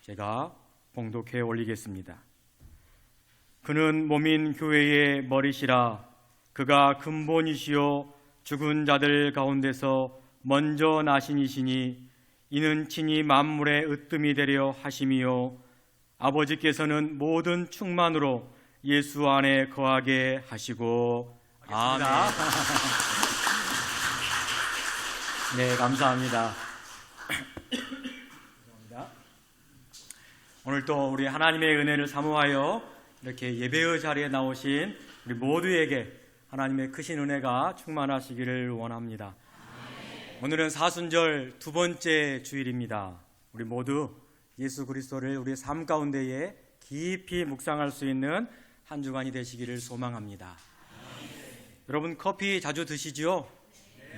제가 봉독해 올리겠습니다. 그는 몸인 교회의 머리시라. 그가 근본이시요 죽은 자들 가운데서 먼저 나신 이시니 이는 친히 만물의 으뜸이 되려 하심이요 아버지께서는 모든 충만으로 예수 안에 거하게 하시고. 아멘. 네, 감사합니다. 오늘 또 우리 하나님의 은혜를 사모하여 이렇게 예배의 자리에 나오신 우리 모두에게 하나님의 크신 은혜가 충만하시기를 원합니다. 오늘은 사순절 두 번째 주일입니다. 우리 모두 예수 그리스도를 우리의 삶 가운데에 깊이 묵상할 수 있는 한 주간이 되시기를 소망합니다. 여러분 커피 자주 드시죠?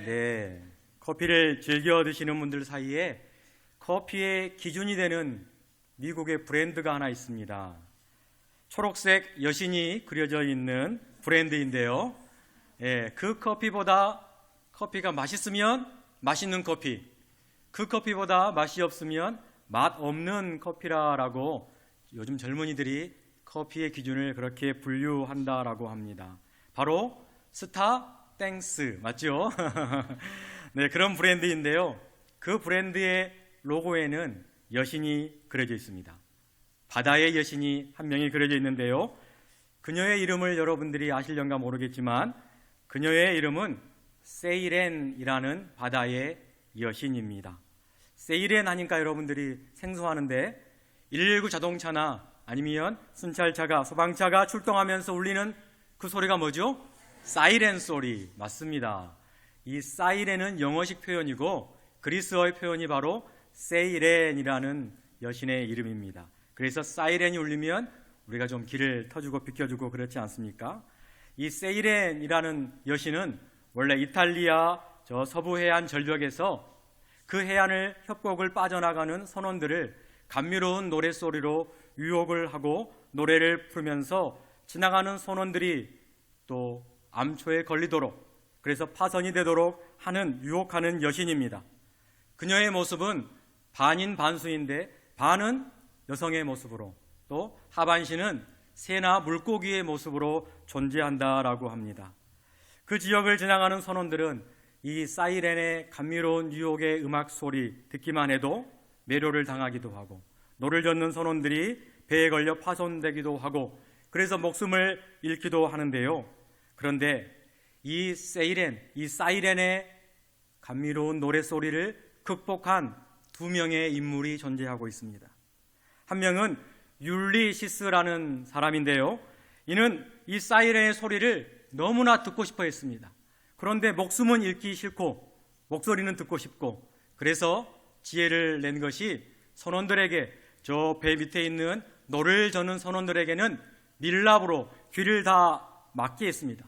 네. 커피를 즐겨 드시는 분들 사이에 커피의 기준이 되는 미국의 브랜드가 하나 있습니다. 초록색 여신이 그려져 있는 브랜드인데요. 그 커피보다 커피가 맛있으면 맛있는 커피, 그 커피보다 맛이 없으면 맛 없는 커피라고 요즘 젊은이들이 커피의 기준을 그렇게 분류한다라고 합니다. 바로 스타 땡스 맞죠? 네, 그런 브랜드인데요. 그 브랜드의 로고에는 여신이 그려져 있습니다. 바다의 여신이 한 명이 그려져 있는데요. 그녀의 이름을 여러분들이 아실런가 모르겠지만 그녀의 이름은 세이렌이라는 바다의 여신입니다. 세이렌 하니까 여러분들이 생소하는데 119 자동차나 아니면 순찰차가 소방차가 출동하면서 울리는 그 소리가 뭐죠? 사이렌 소리 맞습니다. 이 사이렌은 영어식 표현이고 그리스어의 표현이 바로 세이렌이라는 여신의 이름입니다. 그래서 사이렌이 울리면 우리가 좀 길을 터주고 비켜주고 그렇지 않습니까? 이 세이렌이라는 여신은 원래 이탈리아 저 서부 해안 절벽에서 그 해안을 협곡을 빠져나가는 선원들을 감미로운 노랫소리로 유혹을 하고 노래를 부르면서 지나가는 선원들이 또 암초에 걸리도록 그래서 파선이 되도록 하는 유혹하는 여신입니다. 그녀의 모습은 반인 반수인데 반은 여성의 모습으로 또 하반신은 새나 물고기의 모습으로 존재한다라고 합니다. 그 지역을 지나가는 선원들은 이 사이렌의 감미로운 유혹의 음악 소리 듣기만 해도 매료를 당하기도 하고 노를 젓는 선원들이 배에 걸려 파손되기도 하고 그래서 목숨을 잃기도 하는데요. 그런데 이 사이렌의 감미로운 노래소리를 극복한 두 명의 인물이 존재하고 있습니다. 한 명은 율리시스라는 사람인데요. 이는 이 사이렌의 소리를 너무나 듣고 싶어 했습니다. 그런데 목숨은 잃기 싫고 목소리는 듣고 싶고 그래서 지혜를 낸 것이 선원들에게 저 배 밑에 있는 노를 저는 선원들에게는 밀랍으로 귀를 다 막게 했습니다.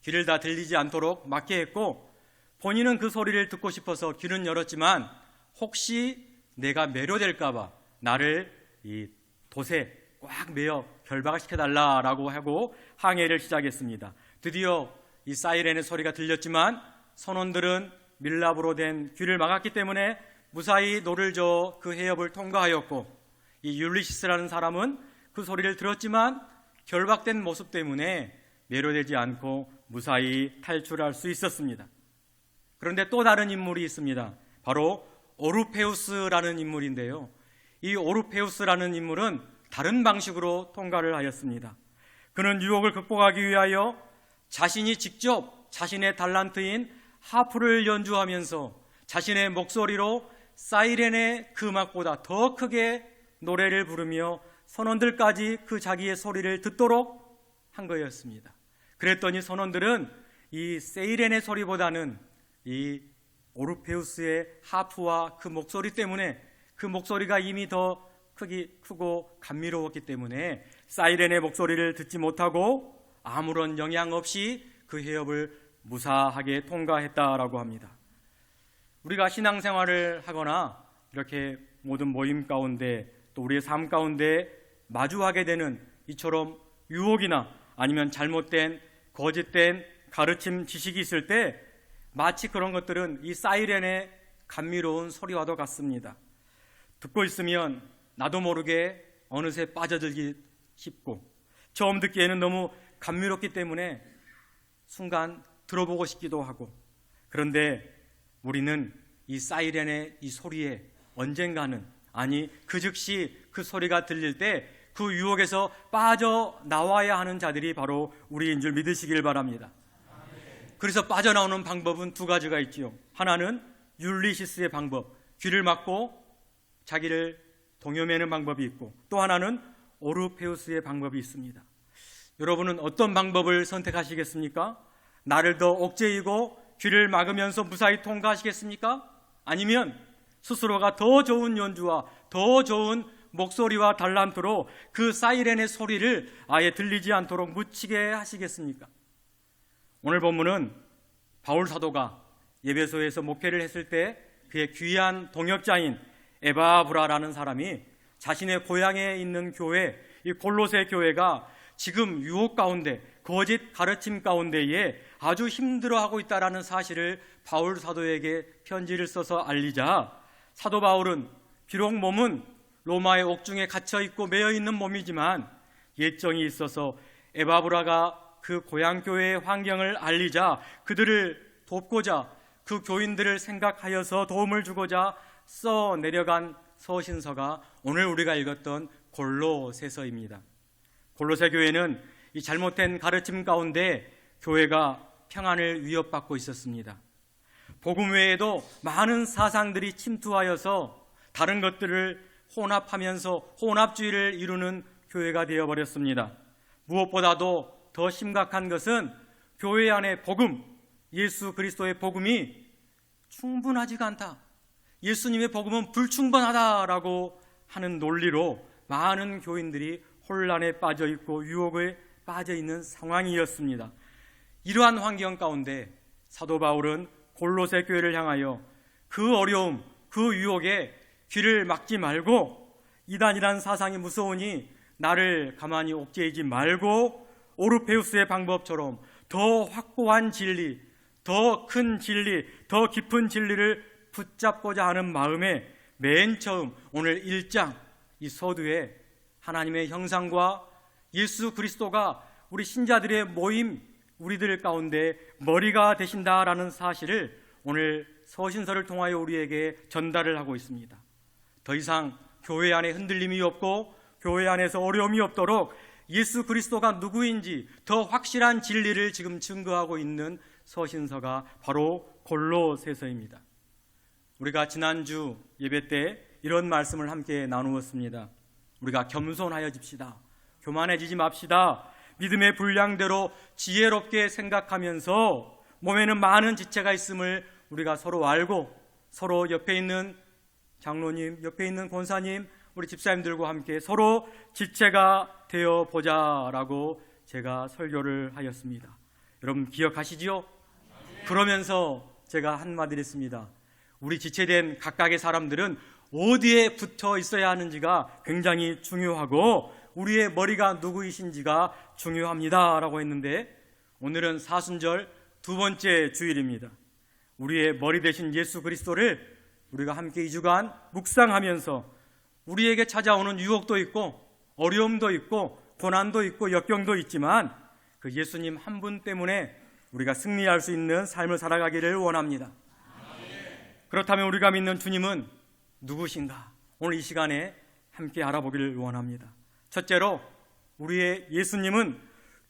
귀를 다 들리지 않도록 막게 했고 본인은 그 소리를 듣고 싶어서 귀는 열었지만 혹시 내가 매료될까 봐 나를 이 돛에 꽉 매어 결박시켜달라라고 하고 항해를 시작했습니다. 드디어 이 사이렌의 소리가 들렸지만 선원들은 밀랍으로 된 귀를 막았기 때문에 무사히 노를 저어 그 해협을 통과하였고 이 율리시스라는 사람은 그 소리를 들었지만 결박된 모습 때문에 매료되지 않고 무사히 탈출할 수 있었습니다. 그런데 또 다른 인물이 있습니다. 바로 오르페우스라는 인물인데요. 이 오르페우스라는 인물은 다른 방식으로 통과를 하였습니다. 그는 유혹을 극복하기 위하여 자신이 직접 자신의 달란트인 하프를 연주하면서 자신의 목소리로 사이렌의 그 음악보다 더 크게 노래를 부르며 선원들까지 그 자기의 소리를 듣도록 한 거였습니다. 그랬더니 선원들은 이 세이렌의 소리보다는 이 오르페우스의 하프와 그 목소리 때문에 그 목소리가 이미 더 크고 감미로웠기 때문에 사이렌의 목소리를 듣지 못하고 아무런 영향 없이 그 해협을 무사하게 통과했다라고 합니다. 우리가 신앙생활을 하거나 이렇게 모든 모임 가운데 또 우리의 삶 가운데 마주하게 되는 이처럼 유혹이나 아니면 잘못된 거짓된 가르침 지식이 있을 때 마치 그런 것들은 이 사이렌의 감미로운 소리와도 같습니다. 듣고 있으면 나도 모르게 어느새 빠져들기 쉽고 처음 듣기에는 너무 감미롭기 때문에 순간 들어보고 싶기도 하고, 그런데 우리는 이 사이렌의 이 소리에 언젠가는, 아니 그 즉시 그 소리가 들릴 때 그 유혹에서 빠져나와야 하는 자들이 바로 우리인 줄 믿으시길 바랍니다. 그래서 빠져나오는 방법은 두 가지가 있지요. 하나는 율리시스의 방법, 귀를 막고 자기를 동요매는 방법이 있고, 또 하나는 오르페우스의 방법이 있습니다. 여러분은 어떤 방법을 선택하시겠습니까? 나를 더 억제이고 귀를 막으면서 무사히 통과하시겠습니까? 아니면 스스로가 더 좋은 연주와 더 좋은 목소리와 달란트로 그 사이렌의 소리를 아예 들리지 않도록 묻히게 하시겠습니까? 오늘 본문은 바울 사도가 예배소에서 목회를 했을 때 그의 귀한 동역자인 에바브라라는 사람이 자신의 고향에 있는 교회, 이 골로새 교회가 지금 유혹 가운데, 거짓 가르침 가운데에 아주 힘들어하고 있다는 사실을 바울 사도에게 편지를 써서 알리자, 사도 바울은 비록 몸은 로마의 옥중에 갇혀있고 매여있는 몸이지만 예정이 있어서 에바브라가 그 고향 교회의 환경을 알리자 그들을 돕고자, 그 교인들을 생각하여서 도움을 주고자 써 내려간 서신서가 오늘 우리가 읽었던 골로새서입니다. 골로새 교회는 이 잘못된 가르침 가운데 교회가 평안을 위협받고 있었습니다. 복음 외에도 많은 사상들이 침투하여서 다른 것들을 혼합하면서 혼합주의를 이루는 교회가 되어버렸습니다. 무엇보다도 더 심각한 것은 교회 안에 복음, 예수 그리스도의 복음이 충분하지가 않다, 예수님의 복음은 불충분하다라고 하는 논리로 많은 교인들이 혼란에 빠져 있고 유혹에 빠져 있는 상황이었습니다. 이러한 환경 가운데 사도 바울은 골로새 교회를 향하여 그 어려움, 그 유혹에 귀를 막지 말고, 이단이란 사상이 무서우니 나를 가만히 옥죄이지 말고 오르페우스의 방법처럼 더 확고한 진리, 더 큰 진리, 더 깊은 진리를 붙잡고자 하는 마음에 맨 처음 오늘 1장 이 서두에 하나님의 형상과 예수 그리스도가 우리 신자들의 모임, 우리들 가운데 머리가 되신다라는 사실을 오늘 서신서를 통하여 우리에게 전달을 하고 있습니다. 더 이상 교회 안에 흔들림이 없고 교회 안에서 어려움이 없도록 예수 그리스도가 누구인지 더 확실한 진리를 지금 증거하고 있는 서신서가 바로 골로새서입니다. 우리가 지난주 예배 때 이런 말씀을 함께 나누었습니다. 우리가 겸손하여집시다. 교만해지지 맙시다. 믿음의 분량대로 지혜롭게 생각하면서 몸에는 많은 지체가 있음을 우리가 서로 알고, 서로 옆에 있는 장로님, 옆에 있는 권사님, 우리 집사님들과 함께 서로 지체가 되어보자라고 제가 설교를 하였습니다. 여러분 기억하시지요? 그러면서 제가 한마디를 했습니다. 우리 지체된 각각의 사람들은 어디에 붙어 있어야 하는지가 굉장히 중요하고 우리의 머리가 누구이신지가 중요합니다 라고 했는데, 오늘은 사순절 두 번째 주일입니다. 우리의 머리 되신 예수 그리스도를 우리가 함께 2주간 묵상하면서 우리에게 찾아오는 유혹도 있고 어려움도 있고 고난도 있고 역경도 있지만 그 예수님 한 분 때문에 우리가 승리할 수 있는 삶을 살아가기를 원합니다. 그렇다면 우리가 믿는 주님은 누구신가? 오늘 이 시간에 함께 알아보기를 원합니다. 첫째로 우리의 예수님은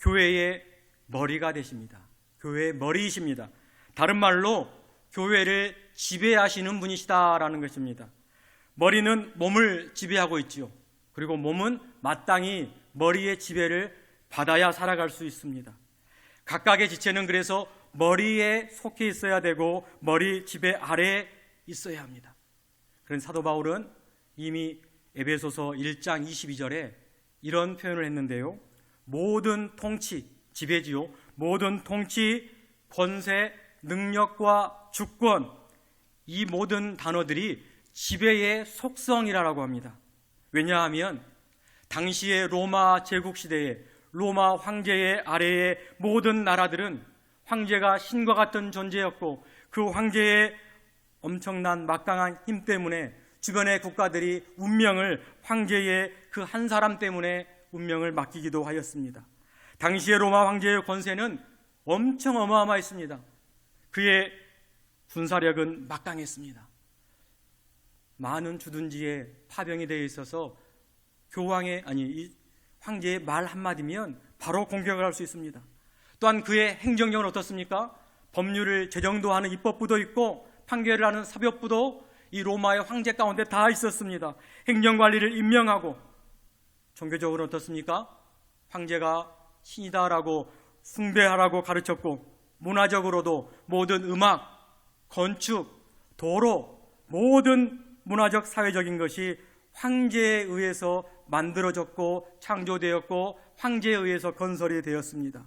교회의 머리가 되십니다. 교회의 머리이십니다. 다른 말로 교회를 지배하시는 분이시다라는 것입니다. 머리는 몸을 지배하고 있지요. 그리고 몸은 마땅히 머리의 지배를 받아야 살아갈 수 있습니다. 각각의 지체는 그래서 머리에 속해 있어야 되고 머리 지배 아래에 있어야 합니다. 그런 사도 바울은 이미 에베소서 1장 22절에 이런 표현을 했는데요. 모든 통치, 지배지요. 모든 통치, 권세, 능력과 주권, 이 모든 단어들이 지배의 속성이라고 합니다. 왜냐하면 당시의 로마 제국시대에 로마 황제의 아래의 모든 나라들은 황제가 신과 같은 존재였고 그 황제의 엄청난 막강한 힘 때문에 주변의 국가들이 운명을 황제의 그 한 사람 때문에 운명을 맡기기도 하였습니다. 당시의 로마 황제의 권세는 엄청 어마어마했습니다. 그의 군사력은 막강했습니다. 많은 주둔지에 파병이 되어 있어서 이 황제의 말 한마디면 바로 공격을 할 수 있습니다. 또한 그의 행정력은 어떻습니까? 법률을 제정도 하는 입법부도 있고 판결을 하는 사법부도 이 로마의 황제 가운데 다 있었습니다. 행정관리를 임명하고, 종교적으로 어떻습니까? 황제가 신이다라고 숭배하라고 가르쳤고, 문화적으로도 모든 음악, 건축, 도로, 모든 문화적 사회적인 것이 황제에 의해서 만들어졌고 창조되었고 황제에 의해서 건설이 되었습니다.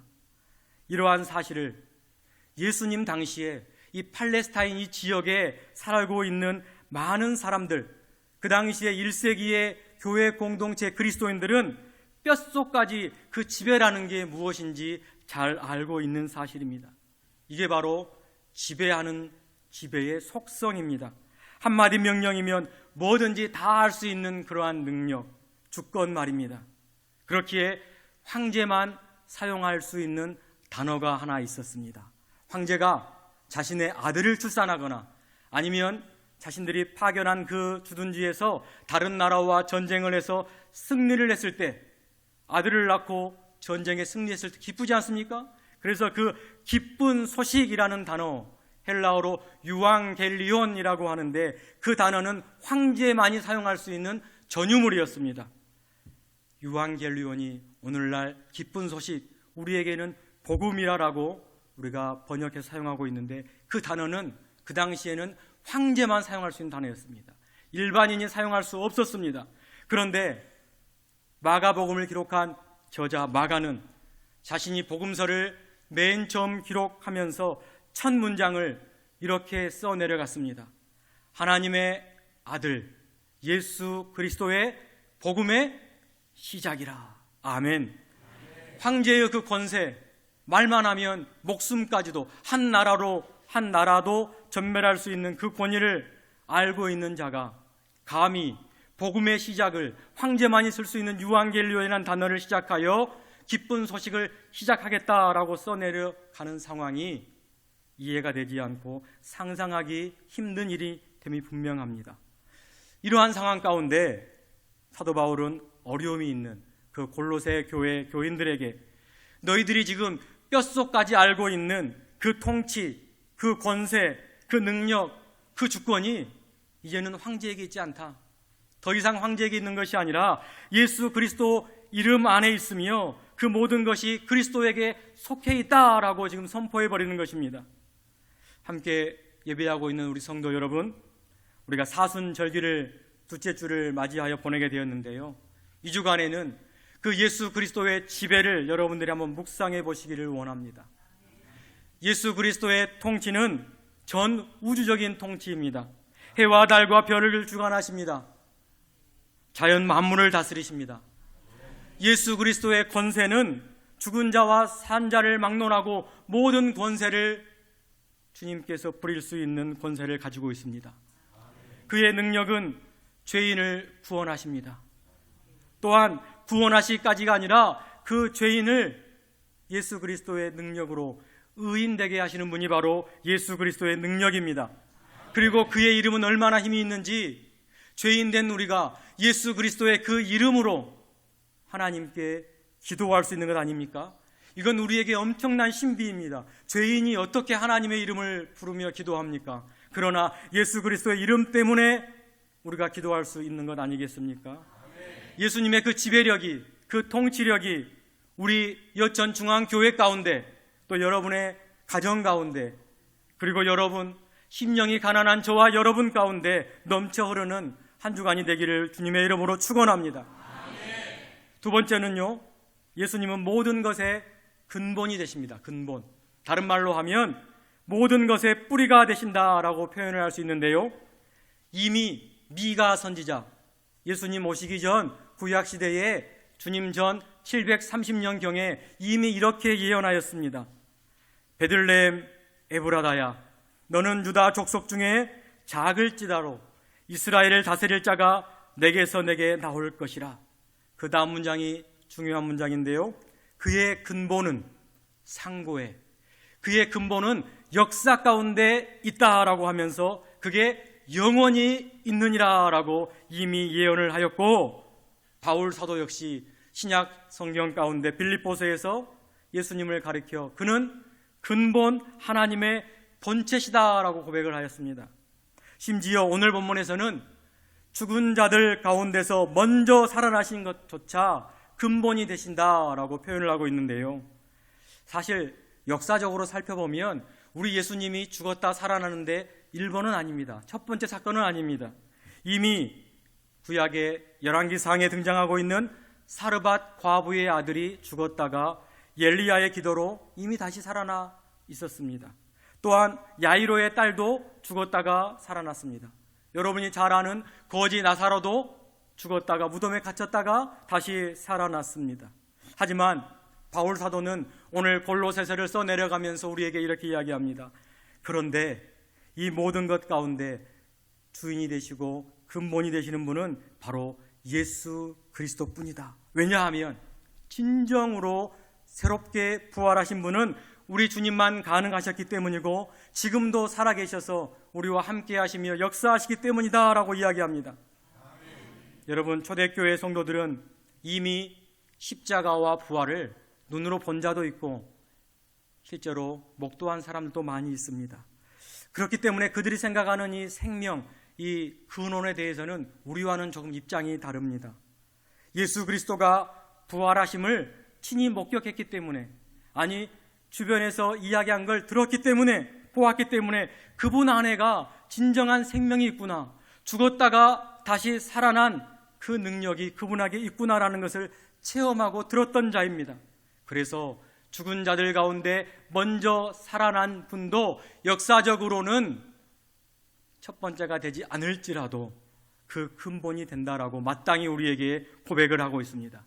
이러한 사실을 예수님 당시에 이 팔레스타인 이 지역에 살고 있는 많은 사람들, 그 당시에 1세기의 교회 공동체 그리스도인들은 뼛속까지 그 지배라는 게 무엇인지 잘 알고 있는 사실입니다. 이게 바로 지배하는 지배의 속성입니다. 한마디 명령이면 뭐든지 다 할 수 있는 그러한 능력, 주권 말입니다. 그렇기에 황제만 사용할 수 있는 단어가 하나 있었습니다. 황제가 자신의 아들을 출산하거나 아니면 자신들이 파견한 그 주둔지에서 다른 나라와 전쟁을 해서 승리를 했을 때, 아들을 낳고 전쟁에 승리했을 때 기쁘지 않습니까? 그래서 그 기쁜 소식이라는 단어, 헬라어로 유앙겔리온이라고 하는데 그 단어는 황제만이 사용할 수 있는 전유물이었습니다. 유앙겔리온이 오늘날 기쁜 소식, 우리에게는 복음이라고 우리가 번역해서 사용하고 있는데, 그 단어는 그 당시에는 황제만 사용할 수 있는 단어였습니다. 일반인이 사용할 수 없었습니다. 그런데 마가복음을 기록한 저자 마가는 자신이 복음서를 맨 처음 기록하면서 첫 문장을 이렇게 써내려갔습니다. 하나님의 아들 예수 그리스도의 복음의 시작이라. 아멘. 황제의 그 권세, 말만 하면 목숨까지도 한 나라도 전멸할 수 있는 그 권위를 알고 있는 자가 감히 복음의 시작을 황제만이 쓸 수 있는 유앙겔리온이라는 단어를 시작하여 기쁜 소식을 시작하겠다라고 써내려가는 상황이 이해가 되지 않고 상상하기 힘든 일이 됨이 분명합니다. 이러한 상황 가운데 사도 바울은 어려움이 있는 그 골로새 교회 교인들에게 너희들이 지금 뼛속까지 알고 있는 그 통치, 그 권세, 그 능력, 그 주권이 이제는 황제에게 있지 않다. 더 이상 황제에게 있는 것이 아니라 예수 그리스도 이름 안에 있으며 그 모든 것이 그리스도에게 속해 있다라고 지금 선포해 버리는 것입니다. 함께 예배하고 있는 우리 성도 여러분, 우리가 사순절기를 둘째 주를 맞이하여 보내게 되었는데요, 이 주간에는 그 예수 그리스도의 지배를 여러분들이 한번 묵상해 보시기를 원합니다. 예수 그리스도의 통치는 전 우주적인 통치입니다. 해와 달과 별을 주관하십니다. 자연 만물을 다스리십니다. 예수 그리스도의 권세는 죽은 자와 산 자를 막론하고 모든 권세를 주님께서 부릴 수 있는 권세를 가지고 있습니다. 그의 능력은 죄인을 구원하십니다. 또한 구원하시기까지가 아니라 그 죄인을 예수 그리스도의 능력으로 의인되게 하시는 분이 바로 예수 그리스도의 능력입니다. 그리고 그의 이름은 얼마나 힘이 있는지 죄인된 우리가 예수 그리스도의 그 이름으로 하나님께 기도할 수 있는 것 아닙니까? 이건 우리에게 엄청난 신비입니다. 죄인이 어떻게 하나님의 이름을 부르며 기도합니까? 그러나 예수 그리스도의 이름 때문에 우리가 기도할 수 있는 것 아니겠습니까? 예수님의 그 지배력이, 그 통치력이 우리 여천중앙교회 가운데, 또 여러분의 가정 가운데, 그리고 여러분 심령이 가난한 저와 여러분 가운데 넘쳐 흐르는 한 주간이 되기를 주님의 이름으로 축원합니다. 두 번째는요, 예수님은 모든 것의 근본이 되십니다. 근본. 다른 말로 하면 모든 것의 뿌리가 되신다라고 표현을 할 수 있는데요, 이미 미가 선지자, 예수님 오시기 전 구약시대에 주님 전 730년경에 이미 이렇게 예언하였습니다. 베들레헴 에브라다야, 너는 유다 족속 중에 작을지라도 이스라엘을 다스릴 자가 내게서 내게 나올 것이라. 그 다음 문장이 중요한 문장인데요. 그의 근본은 상고에, 그의 근본은 역사 가운데 있다라고 하면서 그게 영원히 있느니라 라고 이미 예언을 하였고, 바울 사도 역시 신약 성경 가운데 빌립보서에서 예수님을 가리켜 그는 근본 하나님의 본체시다라고 고백을 하였습니다. 심지어 오늘 본문에서는 죽은 자들 가운데서 먼저 살아나신 것조차 근본이 되신다라고 표현을 하고 있는데요. 사실 역사적으로 살펴보면 우리 예수님이 죽었다 살아나는데 1번은 아닙니다. 첫 번째 사건은 아닙니다. 이미 구약의 열왕기상에 등장하고 있는 사르밧 과부의 아들이 죽었다가 엘리야의 기도로 이미 다시 살아나 있었습니다. 또한 야이로의 딸도 죽었다가 살아났습니다. 여러분이 잘 아는 거지 나사로도 죽었다가 무덤에 갇혔다가 다시 살아났습니다. 하지만 바울 사도는 오늘 골로새서를 써내려가면서 우리에게 이렇게 이야기합니다. 그런데 이 모든 것 가운데 주인이 되시고 근본이 되시는 분은 바로 예수 그리스도뿐이다. 왜냐하면 진정으로 새롭게 부활하신 분은 우리 주님만 가능하셨기 때문이고 지금도 살아계셔서 우리와 함께 하시며 역사하시기 때문이다 라고 이야기합니다. 아멘. 여러분, 초대교회 성도들은 이미 십자가와 부활을 눈으로 본 자도 있고 실제로 목도한 사람도 많이 있습니다. 그렇기 때문에 그들이 생각하는 이 생명, 이 근원에 대해서는 우리와는 조금 입장이 다릅니다. 예수 그리스도가 부활하심을 친히 목격했기 때문에, 아니 주변에서 이야기한 걸 들었기 때문에, 보았기 때문에 그분 안에가 진정한 생명이 있구나, 죽었다가 다시 살아난 그 능력이 그분에게 있구나라는 것을 체험하고 들었던 자입니다. 그래서 죽은 자들 가운데 먼저 살아난 분도 역사적으로는 첫 번째가 되지 않을지라도 그 근본이 된다라고 마땅히 우리에게 고백을 하고 있습니다.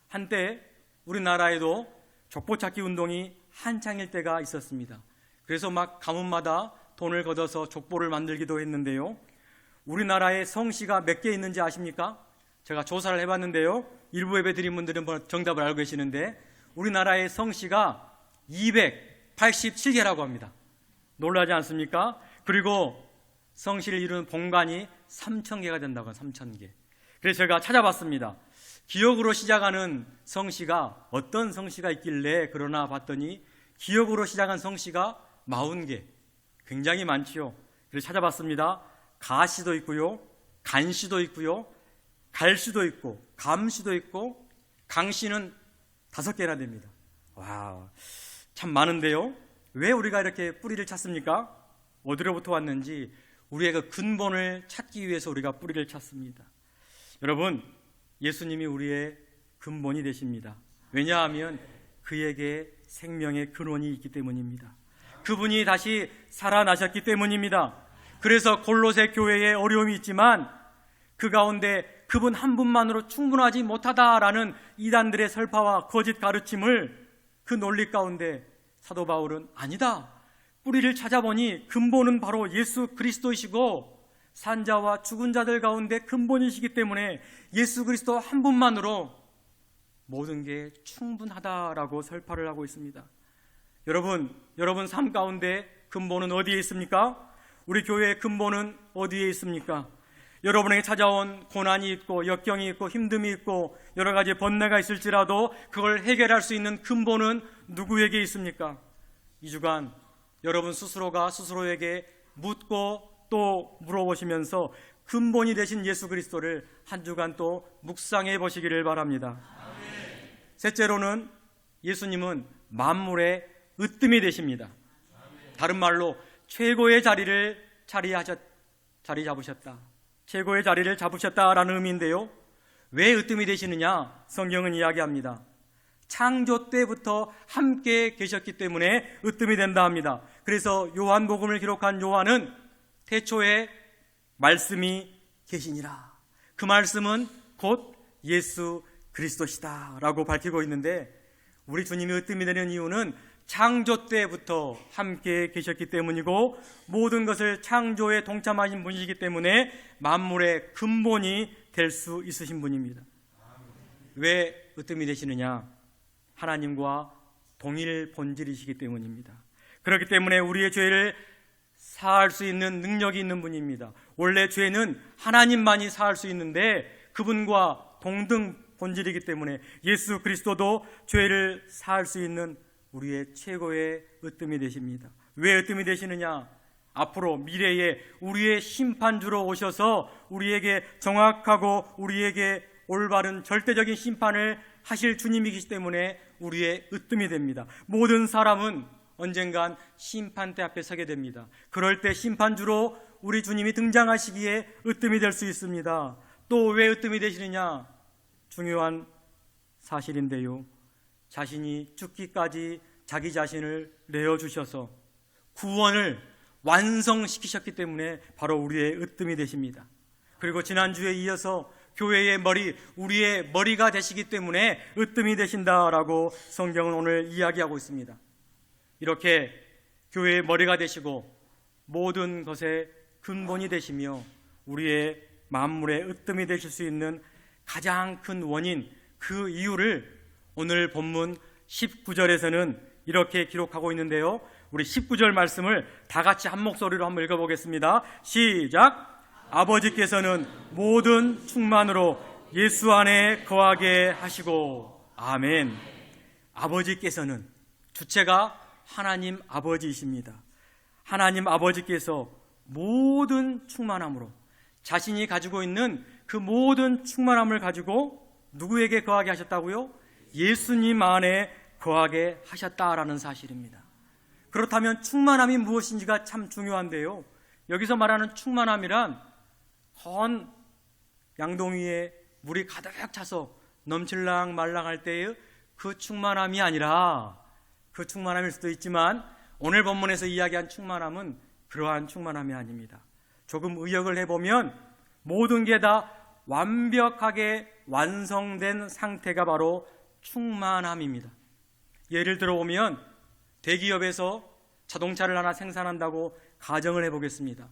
한때 우리나라에도 족보찾기 운동이 한창일 때가 있었습니다. 그래서 막 가문마다 돈을 걷어서 족보를 만들기도 했는데요. 우리나라에 성씨가 몇 개 있는지 아십니까? 제가 조사를 해봤는데요. 일부 예배드린 분들은 정답을 알고 계시는데 우리나라의 성씨가 287개라고 합니다. 놀라지 않습니까? 그리고 성씨를 이루는 본관이 3,000개가 된다고 해요. 3,000개. 그래서 제가 찾아봤습니다. 기역으로 시작하는 성씨가 어떤 성씨가 있길래 그러나 봤더니 기역으로 시작한 성씨가 40개. 굉장히 많지요. 그래서 찾아봤습니다. 가씨도 있고요, 간씨도 있고요, 갈씨도 있고, 감씨도 있고, 강씨는 5개나 됩니다. 와, 참 많은데요. 왜 우리가 이렇게 뿌리를 찾습니까? 어디로부터 왔는지 우리의 그 근본을 찾기 위해서 우리가 뿌리를 찾습니다. 여러분, 예수님이 우리의 근본이 되십니다. 왜냐하면 그에게 생명의 근원이 있기 때문입니다. 그분이 다시 살아나셨기 때문입니다. 그래서 골로새 교회에 어려움이 있지만 그 가운데 그분 한 분만으로 충분하지 못하다라는 이단들의 설파와 거짓 가르침을, 그 논리 가운데 사도 바울은 아니다, 뿌리를 찾아보니 근본은 바로 예수 그리스도이시고 산자와 죽은 자들 가운데 근본이시기 때문에 예수 그리스도 한 분만으로 모든 게 충분하다라고 설파를 하고 있습니다. 여러분 삶 가운데 근본은 어디에 있습니까? 우리 교회의 근본은 어디에 있습니까? 여러분에게 찾아온 고난이 있고 역경이 있고 힘듦이 있고 여러 가지 번뇌가 있을지라도 그걸 해결할 수 있는 근본은 누구에게 있습니까? 이 주간 여러분 스스로가 스스로에게 묻고 또 물어보시면서 근본이 되신 예수 그리스도를 한 주간 또 묵상해 보시기를 바랍니다. 아멘. 셋째로는 예수님은 만물의 으뜸이 되십니다. 아멘. 다른 말로 최고의 자리를 자리 잡으셨다. 최고의 자리를 잡으셨다라는 의미인데요. 왜 으뜸이 되시느냐? 성경은 이야기합니다. 창조 때부터 함께 계셨기 때문에 으뜸이 된다 합니다. 그래서 요한복음을 기록한 요한은 태초에 말씀이 계시니라. 그 말씀은 곧 예수 그리스도시다 라고 밝히고 있는데, 우리 주님이 으뜸이 되는 이유는 창조 때부터 함께 계셨기 때문이고 모든 것을 창조에 동참하신 분이시기 때문에 만물의 근본이 될 수 있으신 분입니다. 왜 으뜸이 되시느냐? 하나님과 동일 본질이시기 때문입니다. 그렇기 때문에 우리의 죄를 사할 수 있는 능력이 있는 분입니다. 원래 죄는 하나님만이 사할 수 있는데 그분과 동등 본질이기 때문에 예수 그리스도도 죄를 사할 수 있는 우리의 최고의 으뜸이 되십니다. 왜 으뜸이 되시느냐? 앞으로 미래에 우리의 심판주로 오셔서 우리에게 정확하고 우리에게 올바른 절대적인 심판을 하실 주님이기 때문에 우리의 으뜸이 됩니다. 모든 사람은 언젠간 심판대 앞에 서게 됩니다. 그럴 때 심판주로 우리 주님이 등장하시기에 으뜸이 될 수 있습니다. 또 왜 으뜸이 되시느냐? 중요한 사실인데요, 자신이 죽기까지 자기 자신을 내어주셔서 구원을 완성시키셨기 때문에 바로 우리의 으뜸이 되십니다. 그리고 지난주에 이어서 교회의 머리, 우리의 머리가 되시기 때문에 으뜸이 되신다라고 성경은 오늘 이야기하고 있습니다. 이렇게 교회의 머리가 되시고 모든 것의 근본이 되시며 우리의 만물의 으뜸이 되실 수 있는 가장 큰 원인, 그 이유를 오늘 본문 19절에서는 이렇게 기록하고 있는데요, 우리 19절 말씀을 다 같이 한 목소리로 한번 읽어보겠습니다. 시작! 아버지께서는 모든 충만으로 예수 안에 거하게 하시고. 아멘. 아버지께서는, 주체가 하나님 아버지이십니다. 하나님 아버지께서 모든 충만함으로 자신이 가지고 있는 그 모든 충만함을 가지고 누구에게 거하게 하셨다고요? 예수님 안에 거하게 하셨다라는 사실입니다. 그렇다면 충만함이 무엇인지가 참 중요한데요, 여기서 말하는 충만함이란 헌 양동 위에 물이 가득 차서 넘칠랑 말랑할 때의 그 충만함이 아니라, 그 충만함일 수도 있지만 오늘 본문에서 이야기한 충만함은 그러한 충만함이 아닙니다. 조금 의역을 해보면 모든 게 다 완벽하게 완성된 상태가 바로 충만함입니다. 예를 들어보면 대기업에서 자동차를 하나 생산한다고 가정을 해보겠습니다.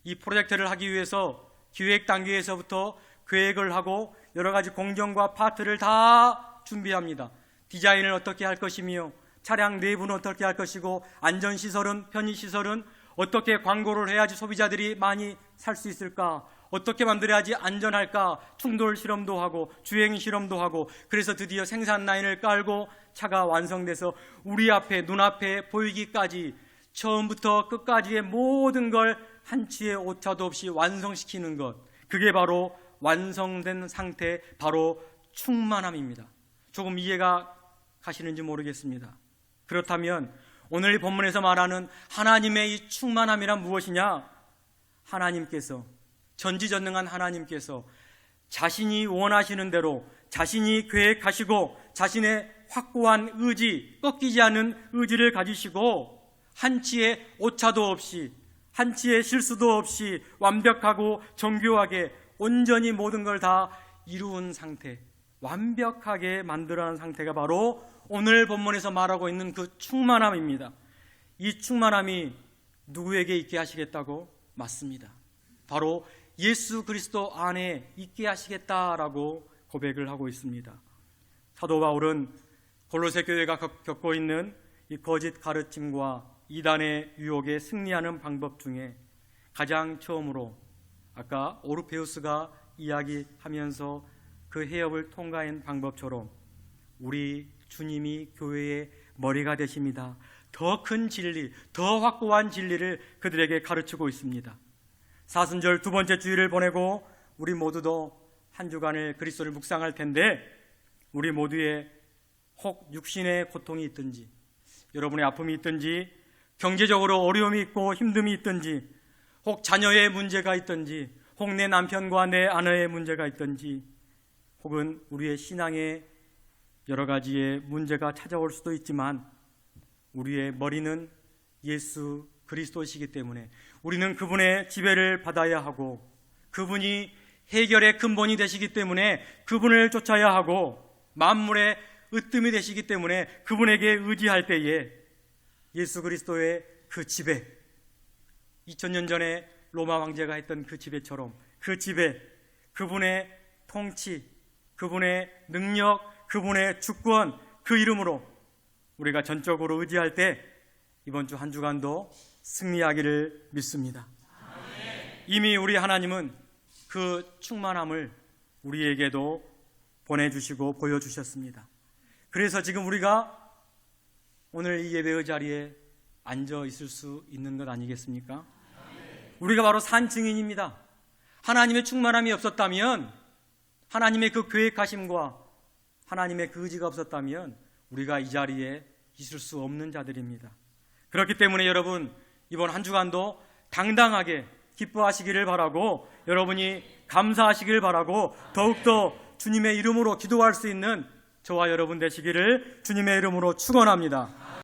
이 프로젝트를 하기 위해서 기획 단계에서부터 계획을 하고 여러 가지 공정과 파트를 다 준비합니다. 디자인을 어떻게 할 것이며 차량 내부는 어떻게 할 것이고 안전시설은, 편의시설은 어떻게 광고를 해야지 소비자들이 많이 살 수 있을까, 어떻게 만들어야지 안전할까, 충돌 실험도 하고 주행 실험도 하고, 그래서 드디어 생산 라인을 깔고 차가 완성돼서 우리 앞에, 눈앞에 보이기까지 처음부터 끝까지의 모든 걸 한치의 오차도 없이 완성시키는 것, 그게 바로 완성된 상태, 바로 충만함입니다. 조금 이해가 가시는지 모르겠습니다. 그렇다면 오늘 이 본문에서 말하는 하나님의 이 충만함이란 무엇이냐? 하나님께서, 전지전능한 하나님께서 자신이 원하시는 대로 자신이 계획하시고 자신의 확고한 의지, 꺾이지 않은 의지를 가지시고 한치의 오차도 없이, 한치의 실수도 없이 완벽하고 정교하게 온전히 모든 걸 다 이루은 상태, 완벽하게 만들어낸 상태가 바로 오늘 본문에서 말하고 있는 그 충만함입니다. 이 충만함이 누구에게 있게 하시겠다고? 맞습니다. 바로 예수 그리스도 안에 있게 하시겠다라고 고백을 하고 있습니다. 사도 바울은 골로새 교회가 겪고 있는 이 거짓 가르침과 이단의 유혹에 승리하는 방법 중에 가장 처음으로 아까 오르페우스가 이야기하면서 그 해협을 통과한 방법처럼 우리 주님이 교회의 머리가 되십니다. 더 큰 진리, 더 확고한 진리를 그들에게 가르치고 있습니다. 사순절 두 번째 주일을 보내고 우리 모두도 한 주간을 그리스도를 묵상할 텐데, 우리 모두의 혹 육신의 고통이 있든지, 여러분의 아픔이 있든지, 경제적으로 어려움이 있고 힘듦이 있든지, 혹 자녀의 문제가 있든지, 혹 내 남편과 내 아내의 문제가 있든지, 혹은 우리의 신앙에 여러 가지의 문제가 찾아올 수도 있지만 우리의 머리는 예수 그리스도이시기 때문에 우리는 그분의 지배를 받아야 하고, 그분이 해결의 근본이 되시기 때문에 그분을 쫓아야 하고, 만물의 으뜸이 되시기 때문에 그분에게 의지할 때에 예수 그리스도의 그 지배, 2000년 전에 로마 황제가 했던 그 지배처럼 그 지배, 그분의 통치, 그분의 능력, 그분의 주권, 그 이름으로 우리가 전적으로 의지할 때 이번 주 한 주간도 승리하기를 믿습니다. 이미 우리 하나님은 그 충만함을 우리에게도 보내주시고 보여주셨습니다. 그래서 지금 우리가 오늘 이 예배의 자리에 앉아 있을 수 있는 것 아니겠습니까? 우리가 바로 산 증인입니다. 하나님의 충만함이 없었다면, 하나님의 그 계획하심과 하나님의 그 의지가 없었다면 우리가 이 자리에 있을 수 없는 자들입니다. 그렇기 때문에 여러분, 이번 한 주간도 당당하게 기뻐하시기를 바라고, 여러분이 감사하시기를 바라고, 더욱더 주님의 이름으로 기도할 수 있는 저와 여러분 되시기를 주님의 이름으로 축원합니다.